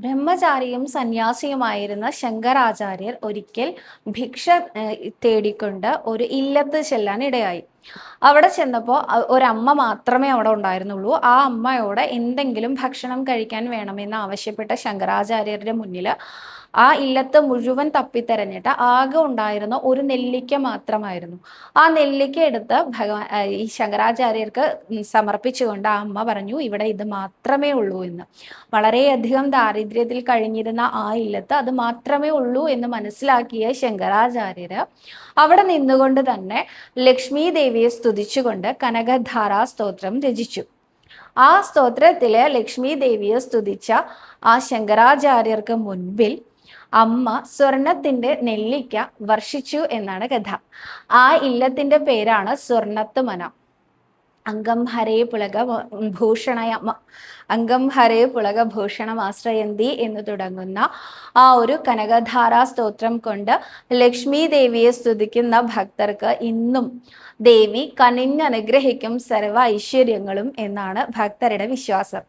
ബ്രഹ്മചാരിയും സന്യാസിയുമായിരുന്ന ശങ്കരാചാര്യർ ഒരിക്കൽ ഭിക്ഷ തേടിക്കൊണ്ട് ഒരു ഇല്ലത്ത് ചെല്ലാൻ ഇടയായി. അവിടെ ചെന്നപ്പോൾ ഒരമ്മ മാത്രമേ അവിടെ ഉണ്ടായിരുന്നുള്ളൂ. ആ അമ്മയോട് എന്തെങ്കിലും ഭക്ഷണം കഴിക്കാൻ വേണമെന്ന് ആവശ്യപ്പെട്ട ശങ്കരാചാര്യരുടെ മുന്നിൽ ആ ഇല്ലത്ത് മുഴുവൻ തപ്പിത്തെരഞ്ഞിട്ട് ആകെ ഉണ്ടായിരുന്ന ഒരു നെല്ലിക്ക മാത്രമായിരുന്നു. ആ നെല്ലിക്ക എടുത്ത് ഈ ശങ്കരാചാര്യർക്ക് സമർപ്പിച്ചുകൊണ്ട് ആ അമ്മ പറഞ്ഞു, ഇവിടെ ഇത് മാത്രമേ ഉള്ളൂ എന്ന്. വളരെയധികം ദാരിദ്ര്യത്തിൽ കഴിഞ്ഞിരുന്ന ആ ഇല്ലത്ത് അത് മാത്രമേ ഉള്ളൂ എന്ന് മനസ്സിലാക്കിയ ശങ്കരാചാര്യര് അവിടെ നിന്നുകൊണ്ട് തന്നെ ലക്ഷ്മി ദേവിയെ സ്തുതിച്ചുകൊണ്ട് കനകധാരാ സ്തോത്രം രചിച്ചു. ആ സ്തോത്രത്തില് ലക്ഷ്മി ദേവിയെ സ്തുതിച്ച ആ ശങ്കരാചാര്യർക്ക് മുൻപിൽ അമ്മ സ്വർണത്തിന്റെ നെല്ലിക്ക വർഷിച്ചു എന്നാണ് കഥ. ആ ഇല്ലത്തിന്റെ പേരാണ് സ്വർണത്ത് മന. അംഗം ഹരേ പുളക ഭൂഷണയമ അംഗം ഹരേ പുളക ഭൂഷണമാശ്രയന്തി എന്ന് തുടങ്ങുന്ന ആ ഒരു കനകധാരാ സ്തോത്രം കൊണ്ട് ലക്ഷ്മി ദേവിയെ സ്തുതിക്കുന്ന ഭക്തർക്ക് ഇന്നും ദേവി കനിഞ്ഞനുഗ്രഹിക്കും സർവ്വ ഐശ്വര്യങ്ങളും എന്നാണ് ഭക്തരുടെ വിശ്വാസം.